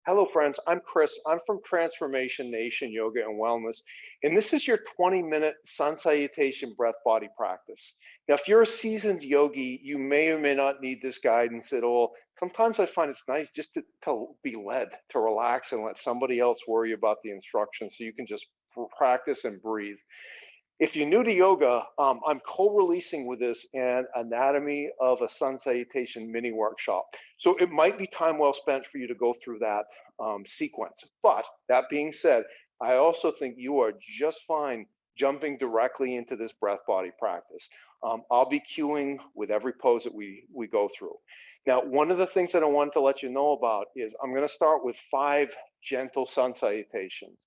Hello, friends. I'm Chris. I'm from Transformation Nation Yoga and Wellness, and this is your 20-minute sun salutation breath body practice. Now, if you're a seasoned yogi, you may or may not need this guidance at all. Sometimes I find it's nice just to be led, to relax and let somebody else worry about the instructions so you can just practice and breathe. If you're new to yoga, I'm co-releasing with this an anatomy of a sun salutation mini workshop. So it might be time well spent for you to go through that sequence. But that being said, I also think you are just fine jumping directly into this breath body practice. I'll be cueing with every pose that we go through. Now, one of the things that I wanted to let you know about is I'm going to start with 5 gentle sun salutations.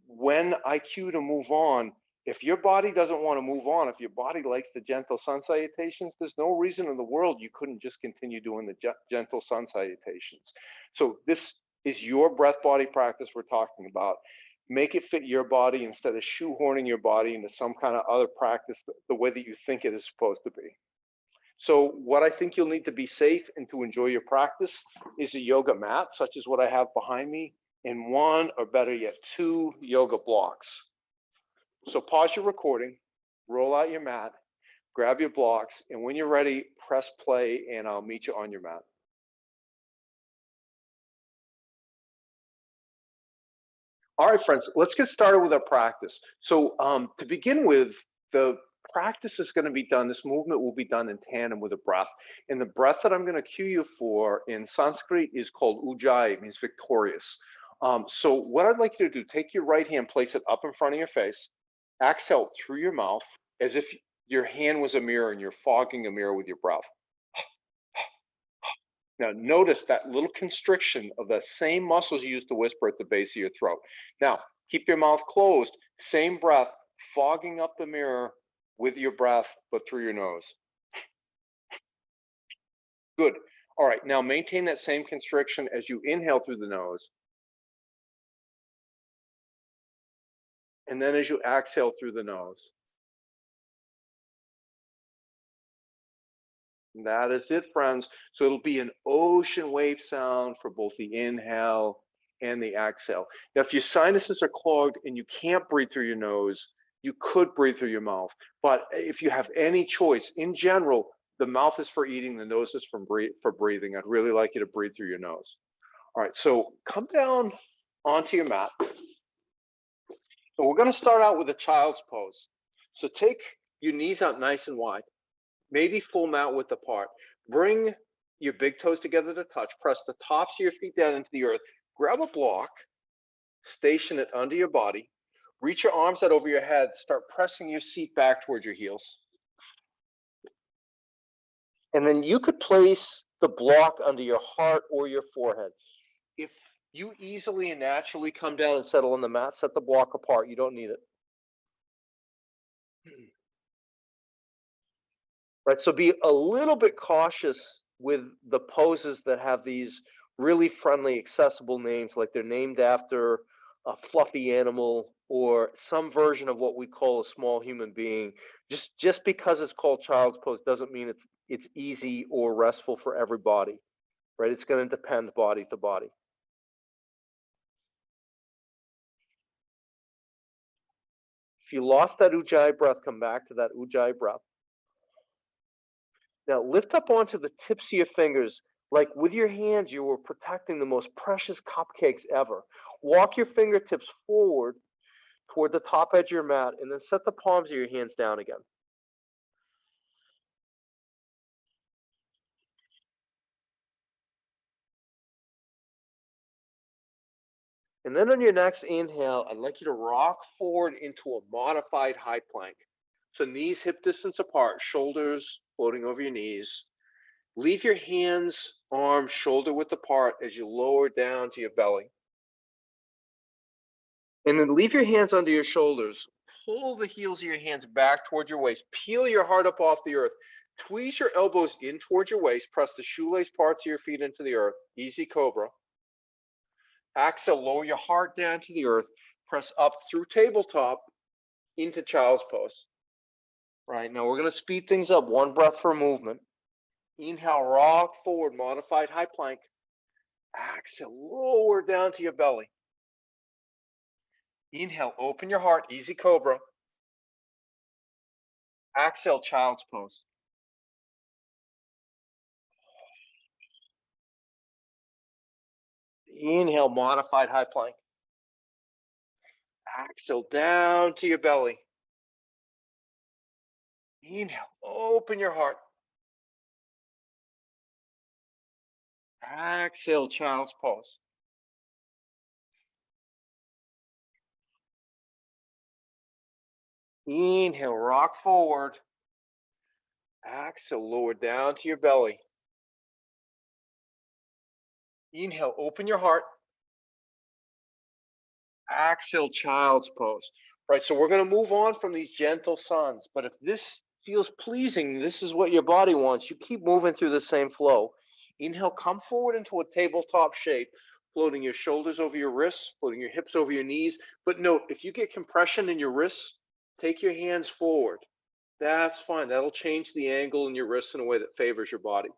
When I cue to move on, if your body doesn't want to move on, if your body likes the gentle sun salutations, there's no reason in the world you couldn't just continue doing the gentle sun salutations. So this is your breath body practice we're talking about. Make it fit your body instead of shoehorning your body into some kind of other practice the way that you think it is supposed to be. So what I think you'll need to be safe and to enjoy your practice is a yoga mat, such as what I have behind me, and 1 or better yet 2 yoga blocks. So pause your recording, roll out your mat, grab your blocks, and when you're ready, press play and I'll meet you on your mat. All right, friends, let's get started with our practice. So to begin with, the practice is going to be done, this movement will be done in tandem with a breath. And the breath that I'm going to cue you for in Sanskrit is called Ujjayi, it means victorious. So what I'd like you to do, take your right hand, place it up in front of your face, exhale through your mouth as if your hand was a mirror and you're fogging a mirror with your breath. Now notice that little constriction of the same muscles you use to whisper at the base of your throat. Now keep your mouth closed, same breath, fogging up the mirror with your breath, but through your nose. Good. All right, now maintain that same constriction as you inhale through the nose. And then as you exhale through the nose. And that is it, friends. So it'll be an ocean wave sound for both the inhale and the exhale. Now, if your sinuses are clogged and you can't breathe through your nose, you could breathe through your mouth. But if you have any choice, in general, the mouth is for eating, the nose is for breathing. I'd really like you to breathe through your nose. All right, so come down onto your mat. So we're going to start out with a child's pose. So take your knees out nice and wide, maybe full mat width apart. Bring your big toes together to touch. Press the tops of your feet down into the earth. Grab a block, station it under your body. Reach your arms out over your head. Start pressing your seat back towards your heels. And then you could place the block under your heart or your forehead. If you easily and naturally come down and settle on the mat, set the block apart. You don't need it. Right, so be a little bit cautious with the poses that have these really friendly, accessible names, like they're named after a fluffy animal or some version of what we call a small human being. Just because it's called child's pose doesn't mean it's easy or restful for everybody, right? It's going to depend body to body. If you lost that Ujjayi breath, come back to that Ujjayi breath. Now lift up onto the tips of your fingers, like with your hands you were protecting the most precious cupcakes ever. Walk your fingertips forward toward the top edge of your mat and then set the palms of your hands down again. And then on your next inhale, I'd like you to rock forward into a modified high plank. So knees hip distance apart, shoulders floating over your knees. Leave your hands, arms, shoulder width apart as you lower down to your belly. And then leave your hands under your shoulders. Pull the heels of your hands back towards your waist. Peel your heart up off the earth. Tweeze your elbows in towards your waist. Press the shoelace parts of your feet into the earth. Easy cobra. Exhale, lower your heart down to the earth. Press up through tabletop into child's pose. Right, now we're going to speed things up. 1 breath for movement. Inhale, rock forward, modified high plank. Exhale, lower down to your belly. Inhale, open your heart, easy cobra. Exhale, child's pose. Inhale, modified high plank. Exhale, down to your belly. Inhale, open your heart. Exhale, child's pose. Inhale, rock forward. Exhale, lower down to your belly. Inhale, open your heart. Exhale, child's pose. Right, so we're going to move on from these gentle suns, but if this feels pleasing, this is what your body wants, you keep moving through the same flow. Inhale, come forward into a tabletop shape, floating your shoulders over your wrists, floating your hips over your knees. But note, if you get compression in your wrists, take your hands forward. That's fine. That'll change the angle in your wrists in a way that favors your body.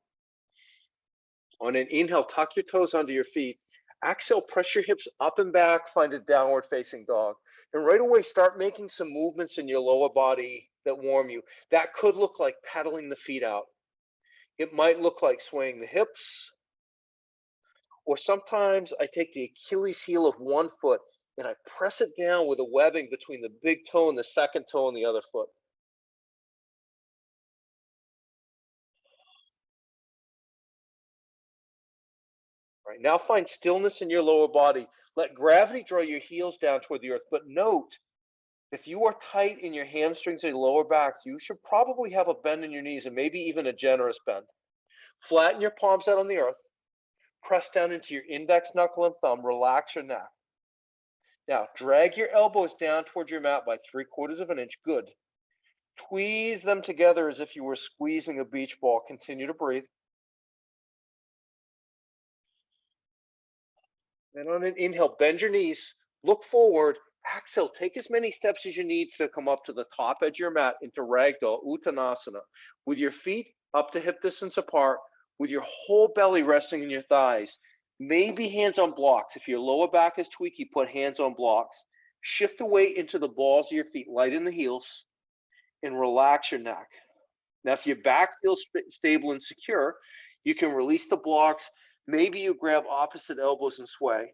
On an inhale, tuck your toes under your feet. Exhale, press your hips up and back, find a downward facing dog. And right away, start making some movements in your lower body that warm you. That could look like pedaling the feet out. It might look like swaying the hips. Or sometimes I take the Achilles heel of one foot and I press it down with a webbing between the big toe and the second toe on the other foot. Right, now find stillness in your lower body. Let gravity draw your heels down toward the earth. But note, if you are tight in your hamstrings or your lower backs, you should probably have a bend in your knees and maybe even a generous bend. Flatten your palms out on the earth. Press down into your index knuckle and thumb. Relax your neck. Now, drag your elbows down towards your mat by 3/4 of an inch. Good. Squeeze them together as if you were squeezing a beach ball. Continue to breathe. And on an inhale, bend your knees, look forward, exhale, take as many steps as you need to come up to the top edge of your mat into Ragdoll Uttanasana, with your feet up to hip distance apart, with your whole belly resting in your thighs. Maybe hands on blocks. If your lower back is tweaky, put hands on blocks. Shift the weight into the balls of your feet, lighten the heels, and relax your neck. Now, if your back feels stable and secure, you can release the blocks. Maybe you grab opposite elbows and sway.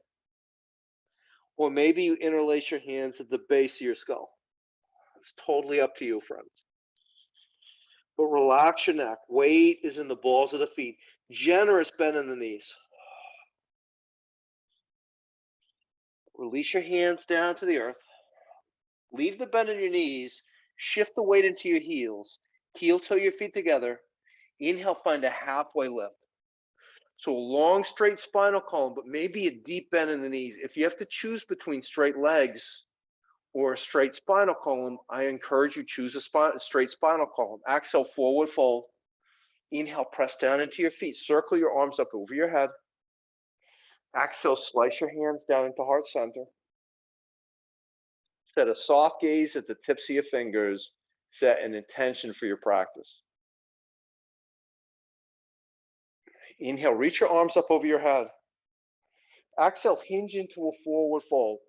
Or maybe you interlace your hands at the base of your skull. It's totally up to you, friends. But relax your neck. Weight is in the balls of the feet. Generous bend in the knees. Release your hands down to the earth. Leave the bend in your knees. Shift the weight into your heels. Heel toe your feet together. Inhale, find a halfway lift. So a long, straight spinal column, but maybe a deep bend in the knees. If you have to choose between straight legs or a straight spinal column, I encourage you choose a straight spinal column. Exhale, forward fold. Inhale, press down into your feet. Circle your arms up over your head. Exhale, slice your hands down into heart center. Set a soft gaze at the tips of your fingers. Set an intention for your practice. Inhale, reach your arms up over your head. Exhale, hinge into a forward fold.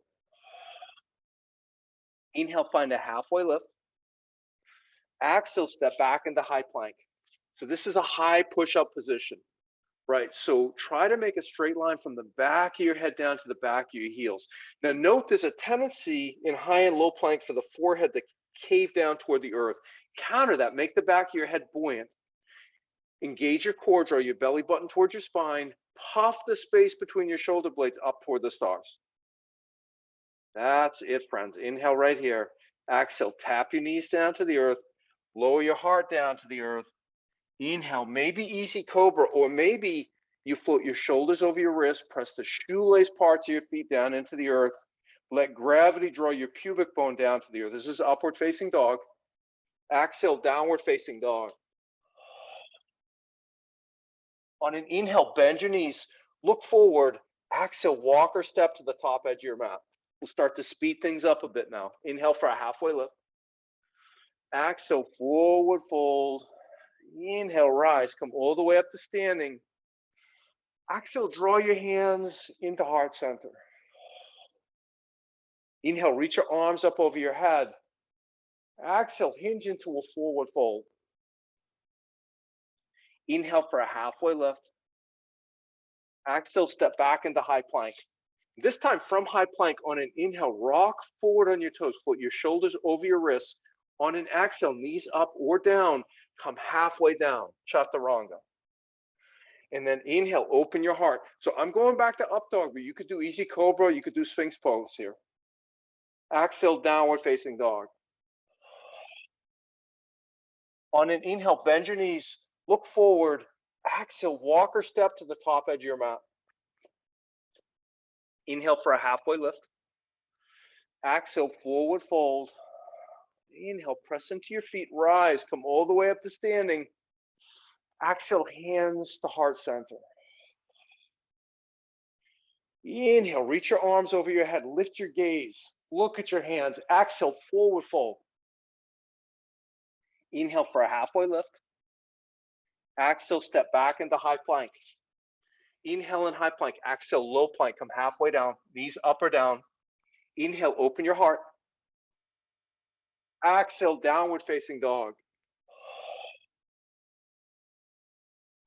Inhale, find a halfway lift. Exhale, step back into high plank. So this is a high push-up position, right? So try to make a straight line from the back of your head down to the back of your heels. Now note there's a tendency in high and low plank for the forehead to cave down toward the earth. Counter that, make the back of your head buoyant. Engage your core, draw your belly button towards your spine, puff the space between your shoulder blades up toward the stars. That's it, friends. Inhale right here. Exhale, tap your knees down to the earth, lower your heart down to the earth. Inhale, maybe easy cobra, or maybe you float your shoulders over your wrist, press the shoelace parts of your feet down into the earth. Let gravity draw your pubic bone down to the earth. This is upward facing dog. Exhale, downward facing dog. On an inhale, bend your knees, look forward. Exhale, walk or step to the top edge of your mat. We'll start to speed things up a bit now. Inhale for a halfway lift. Exhale, forward fold. Inhale, rise, come all the way up to standing. Exhale, draw your hands into heart center. Inhale, reach your arms up over your head. Exhale, hinge into a forward fold. Inhale for a halfway lift. Exhale, step back into high plank. This time from high plank, on an inhale, rock forward on your toes, put your shoulders over your wrists. On an exhale, knees up or down, come halfway down, chaturanga. And then inhale, open your heart. So I'm going back to up dog, but you could do easy cobra, you could do sphinx pose here. Exhale, downward facing dog. On an inhale, bend your knees, look forward. Exhale, walk or step to the top edge of your mat. Inhale for a halfway lift. Exhale, forward fold. Inhale, press into your feet, rise, come all the way up to standing. Exhale, hands to heart center. Inhale, reach your arms over your head, lift your gaze, look at your hands. Exhale, forward fold. Inhale for a halfway lift. Exhale, step back into high plank. Inhale in high plank. Exhale, low plank. Come halfway down. Knees up or down. Inhale, open your heart. Exhale, downward facing dog.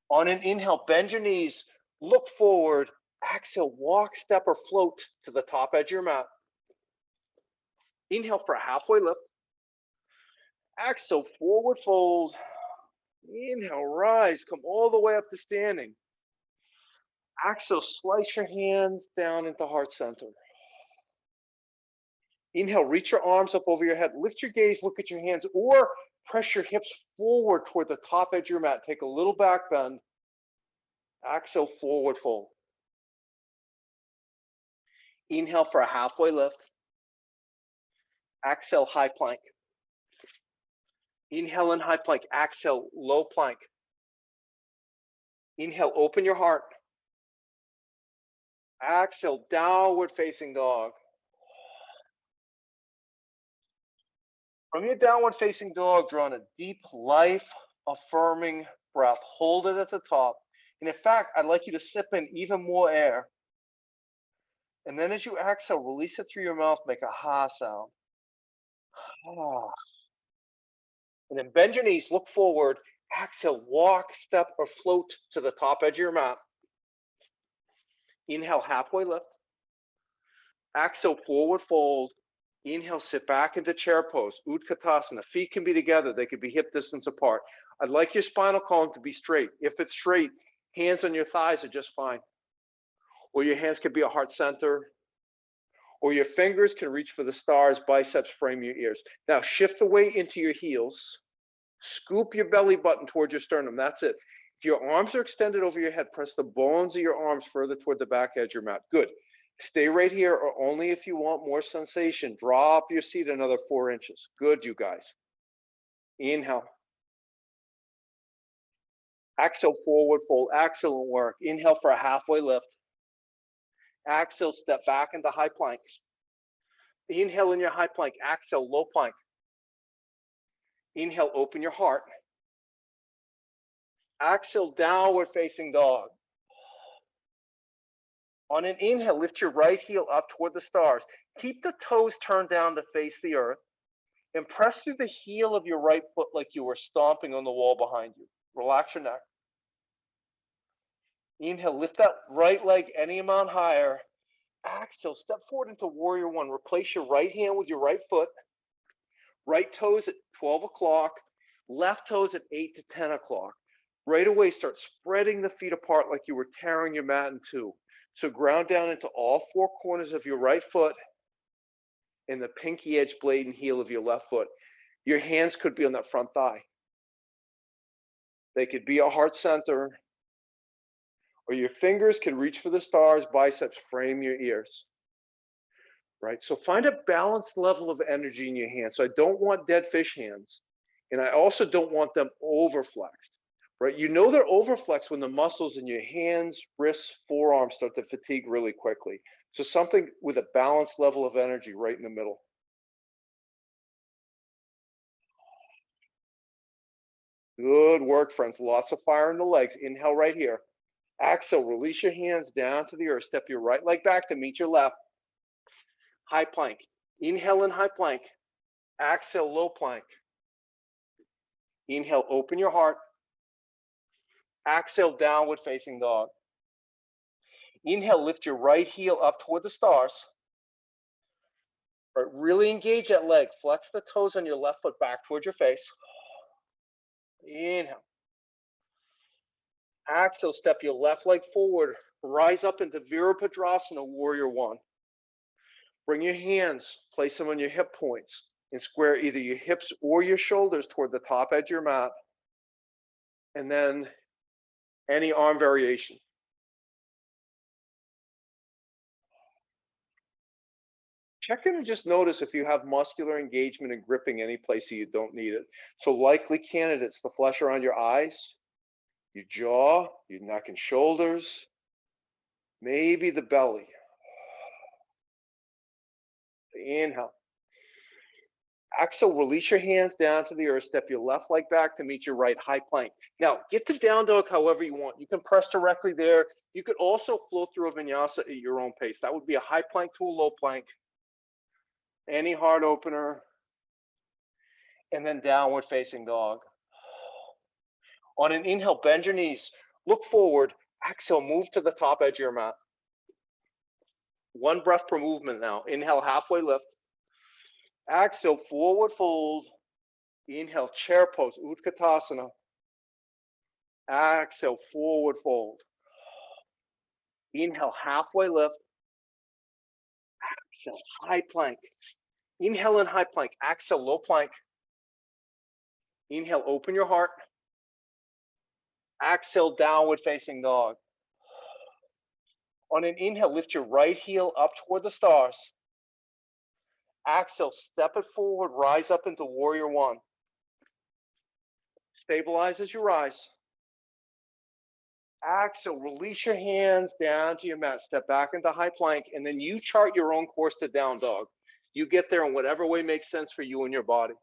On an inhale, bend your knees. Look forward. Exhale, walk, step, or float to the top edge of your mat. Inhale for a halfway lift. Exhale, forward fold. Inhale, rise. Come all the way up to standing. Exhale, slice your hands down into heart center. Inhale, reach your arms up over your head. Lift your gaze, look at your hands, or press your hips forward toward the top edge of your mat. Take a little back bend. Exhale, forward fold. Inhale for a halfway lift. Exhale, high plank. Inhale in high plank. Exhale, low plank. Inhale, open your heart. Exhale, downward facing dog. From your downward facing dog, draw in a deep, life affirming breath. Hold it at the top. And in fact, I'd like you to sip in even more air. And then as you exhale, release it through your mouth, make a ha sound. Ah. And then bend your knees, look forward. Exhale, walk, step, or float to the top edge of your mat. Inhale, halfway lift. Exhale, forward fold. Inhale, sit back into chair pose, Utkatasana. Feet can be together. They could be hip distance apart. I'd like your spinal column to be straight. If it's straight, hands on your thighs are just fine. Or your hands could be at heart center. Or your fingers can reach for the stars, biceps frame your ears. Now shift the weight into your heels. Scoop your belly button towards your sternum. That's it. If your arms are extended over your head, press the bones of your arms further toward the back edge of your mat. Good. Stay right here, or only if you want more sensation. Drop your seat another 4 inches. Good, you guys. Inhale. Exhale, forward fold. Excellent work. Inhale for a halfway lift. Exhale, step back into high plank. Inhale in your high plank. Exhale, low plank. Inhale, open your heart. Exhale, downward facing dog. On an inhale, lift your right heel up toward the stars. Keep the toes turned down to face the earth. And press through the heel of your right foot like you were stomping on the wall behind you. Relax your neck. Inhale, lift that right leg any amount higher. Exhale, step forward into warrior one. Replace your right hand with your right foot. Right toes at 12 o'clock. Left toes at 8 to 10 o'clock. Right away, start spreading the feet apart like you were tearing your mat in two. So ground down into all 4 corners of your right foot and the pinky edge blade and heel of your left foot. Your hands could be on that front thigh. They could be a heart center, or your fingers can reach for the stars, biceps frame your ears. Right? So find a balanced level of energy in your hands. So I don't want dead fish hands, and I also don't want them overflexed. Right? You know they're overflexed when the muscles in your hands, wrists, forearms start to fatigue really quickly. So something with a balanced level of energy right in the middle. Good work, friends. Lots of fire in the legs. Inhale right here. Exhale, release your hands down to the earth. Step your right leg back to meet your left. High plank. Inhale in high plank. Exhale, low plank. Inhale, open your heart. Exhale, downward facing dog. Inhale, lift your right heel up toward the stars. Right, really engage that leg. Flex the toes on your left foot back towards your face. Inhale. Exhale, step your left leg forward. Rise up into Virabhadrasana, Warrior One. Bring your hands, place them on your hip points, and square either your hips or your shoulders toward the top edge of your mat. And then any arm variation. Check in and just notice if you have muscular engagement and gripping any place that you don't need it. So likely candidates, the flesh around your eyes, your jaw, your neck and shoulders, maybe the belly. Inhale. Exhale, release your hands down to the earth. Step your left leg back to meet your right, high plank. Now, get to down dog however you want. You can press directly there. You could also flow through a vinyasa at your own pace. That would be a high plank to a low plank. Any heart opener. And then downward facing dog. On an inhale, bend your knees. Look forward. Exhale, move to the top edge of your mat. One breath per movement now. Inhale, halfway lift. Exhale, forward fold. Inhale, chair pose, Utkatasana. Exhale, forward fold. Inhale, halfway lift. Exhale, high plank. Inhale in high plank. Exhale, low plank. Inhale, open your heart. Exhale, downward facing dog. On an inhale, lift your right heel up toward the stars. Exhale, step it forward, rise up into Warrior One. Stabilize as you rise. Exhale, release your hands down to your mat. Step back into high plank, and then you chart your own course to down dog. You get there in whatever way makes sense for you and your body.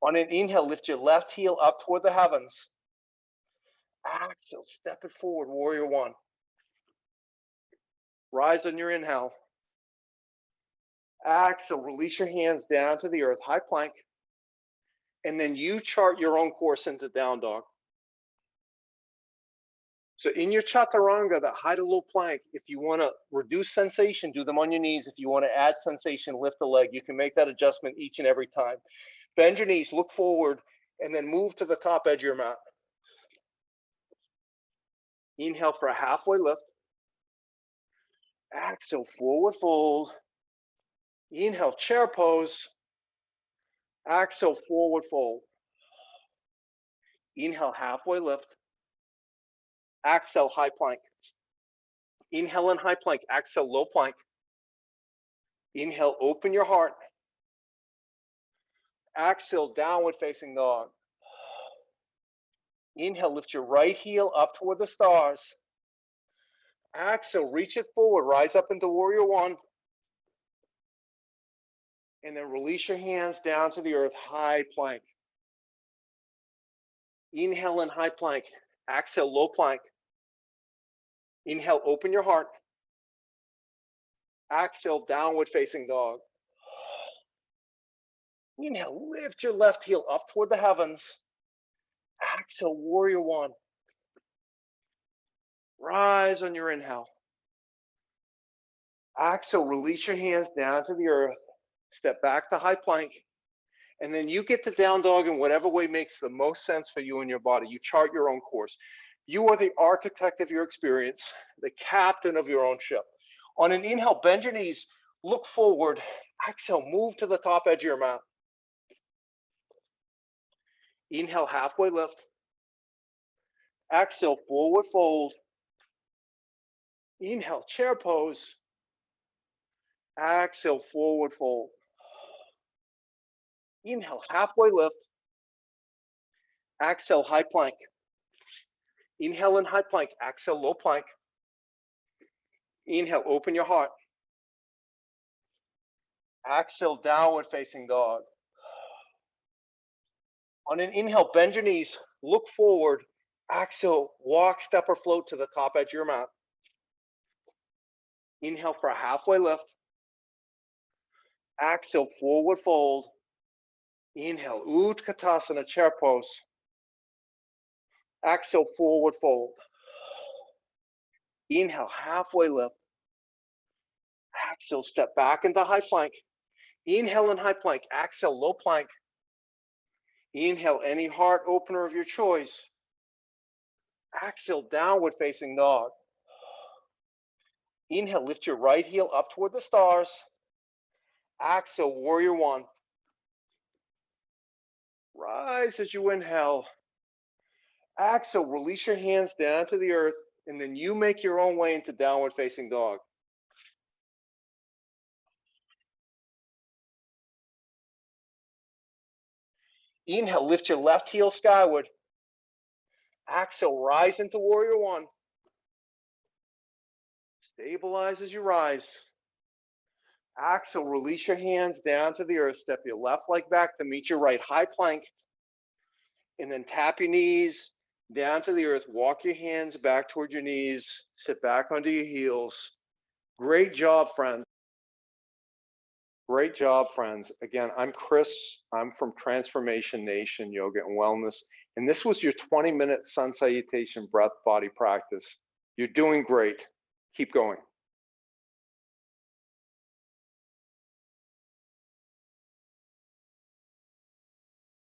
On an inhale, lift your left heel up toward the heavens. Exhale, step it forward, Warrior One. Rise on your inhale. Exhale, release your hands down to the earth, high plank. And then you chart your own course into down dog. So in your chaturanga, that high to low plank, if you want to reduce sensation, do them on your knees. If you want to add sensation, lift the leg. You can make that adjustment each and every time. Bend your knees, look forward, and then move to the top edge of your mat. Inhale for a halfway lift. Exhale, forward fold. Inhale, chair pose. Exhale, forward fold. Inhale, halfway lift. Exhale, high plank. Inhale in high plank. Exhale, low plank. Inhale, open your heart. Exhale, downward facing dog. Inhale, lift your right heel up toward the stars. Exhale, reach it forward, rise up into Warrior One. And then release your hands down to the earth, high plank. Inhale in high plank. Exhale, low plank. Inhale, open your heart. Exhale, downward facing dog. Inhale, lift your left heel up toward the heavens. Exhale, Warrior One. Rise on your inhale. Exhale, release your hands down to the earth. Step back to high plank. And then you get to down dog in whatever way makes the most sense for you and your body. You chart your own course. You are the architect of your experience, the captain of your own ship. On an inhale, bend your knees, look forward. Exhale, move to the top edge of your mat. Inhale, halfway lift. Exhale, forward fold. Inhale, chair pose. Exhale, forward fold. Inhale, halfway lift. Exhale, high plank. Inhale in high plank. Exhale, low plank. Inhale, open your heart. Exhale, downward facing dog. On an inhale, bend your knees, look forward, exhale, walk, step, or float to the top edge of your mat. Inhale for a halfway lift. Exhale, forward fold. Inhale, Utkatasana, chair pose. Exhale, forward fold. Inhale, halfway lift. Exhale, step back into high plank. Inhale in high plank. Exhale, low plank. Inhale, any heart opener of your choice. Exhale, downward facing dog. Inhale, lift your right heel up toward the stars. Exhale, warrior one. Rise as you inhale. Exhale, release your hands down to the earth, and then you make your own way into downward facing dog. Inhale, lift your left heel skyward. Exhale, rise into warrior one. Stabilize as you rise. Exhale, release your hands down to the earth. Step your left leg back to meet your right, high plank. And then tap your knees down to the earth. Walk your hands back toward your knees. Sit back onto your heels. Great job, friends. Great job, friends. Again, I'm Chris. I'm from Transformation Nation Yoga and Wellness. And this was your 20-minute sun salutation breath body practice. You're doing great. Keep going.